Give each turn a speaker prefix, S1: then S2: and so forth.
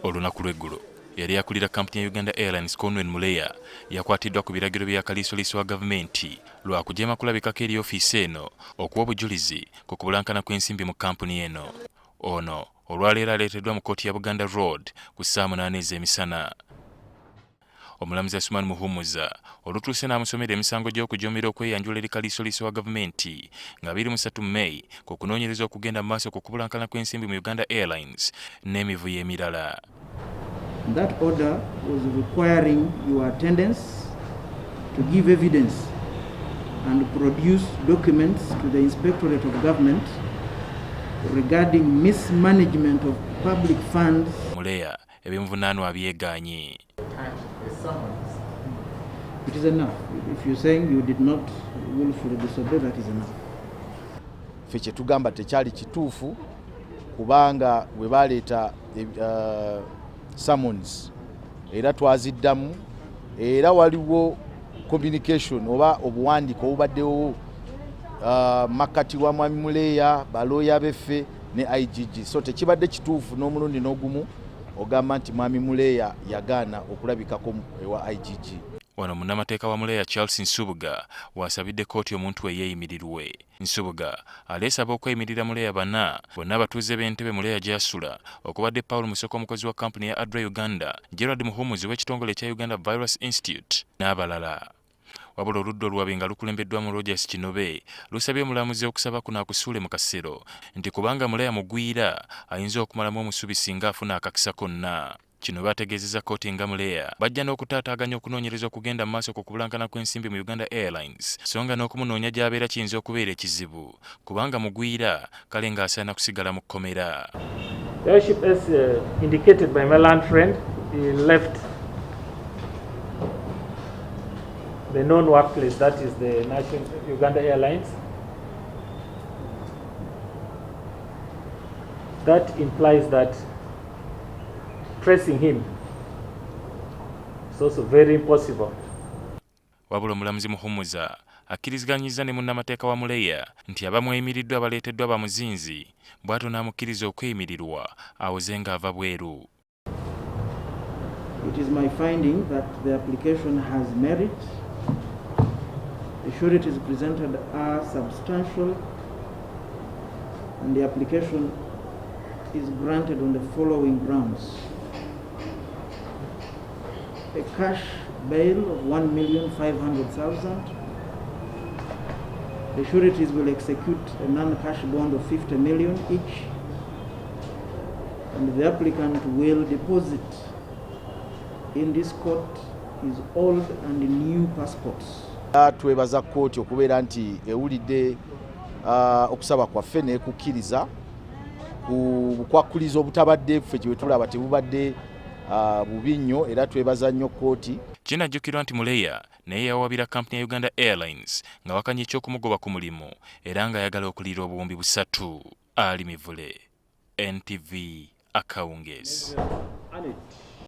S1: Olunaku lw'eggulo yali akulira kampuni ya Uganda Airlines Cornwell Muleya yakwatiddwa ku biragiro bya kaliisoliiso wa gavumenti lwa kujeema kulabikako eri ofiisi eno okuwa obujulizi ku kubulankana kw'ensimbi mu kampuni eno. Ono olwaleero aleeteddwa mu kkooti ya Buganda Road ku saa 8 ez'emisana. Omulamuzi Asuman Muhumuza olutuuse n'amusomera emisango gy'okujeemera okweyanjula eri kaliisoliiso wa gavumenti nga 23 May ku kunoonyereza okugenda mu maaso ku kubulankana kw'ensimbi mu Uganda Airlines n'emivuyo emirala.
S2: That order was requiring your attendance to give evidence and produce documents to the Inspectorate of Government regarding mismanagement of public funds.
S1: Muleya ebimuvunaanwa byegaanye.
S2: It is enough. If you're saying you did not willfully disobey, that is enough.
S3: Ffe kye tugamba tekyali kituufu kubanga bwe baleeta summons era twaziddamu era waliwo communication oba obuwandiiko obubaddewo makati wa Mwami Muleya balooya beffe ne IGG, so tekibadde kituufu n'omulundi n'ogumu ogamba nti Mwami Muleya yagaana okulabikako ewa IGG.
S1: Wano munnamateeka wa Muleya Charles Nsubuga wasabidde kkooti omuntu ey'eyimirirwe. Nsubuga aleesaba okweyimirira Muleya bana bonna abatuuze b'entebe Muleya gy'asula okubadde Paul Musoko omukozi wa kampuni ya Adra Uganda, Gerald Muhumuzi w'ekitongole ekya Uganda Virus Institute n'abalala. Wabula oludda oluwaabi nga lukulembeddwamu Rogers Kinobe lusabye omulamuzi okusaba kuno akusuule mu kasero nti kubanga Muleya mugwira ayinza okumalamu omusubi singa afuna akakisa konna. Kino bategeezezza kkooti nga Muleya bajja n'okutaataaganya okunoonyereza okugenda mu maaso ku kubulankana kw'ensimbi mu Uganda Airlines, so nga n'okumunoonya gy'abeera kiyinza okubeera ekizibu kubanga mugwira kale ng'asaana kusigala mu kkomera.
S4: The airship, as indicated by my land friend, he left the known workplace, that is the national Uganda Airlines. That implies that tracing him is also very impossible.
S1: Wabula omulamuzi Muhumuza akkiriziganyiza ne munnamateeka wa Muleya nti abamweyimiriddwa baleeteddwa bamuzinzi bw'atyo n'amukkiriza okweyimirirwa awoze ng'ava bweru.
S2: It is my finding that the application has merit. The sureties presented are substantial and the application is granted on the following grounds. A cash bail of 1,500,000. The sureties will execute a non-cash bond of 50 million each, and the applicant will deposit in this court his old and new passports.
S3: Twebaza kkooti okubeera nti ewulidde okusaba kwaffe n'ekukkiriza ku bukwakuliza obutabadde ffe gye tulaba tebubadde bubi nnyo, era twebaza nnyo kkooti.
S1: Kinajjukirwa nti Muleya naye yawabira kampuni ya Uganda Airlines nga wakanya eky'okumugoba ku mulimu era ng'ayagala okuliira obuwumbi 3. Ali Mivule, NTV, Akawungeezi.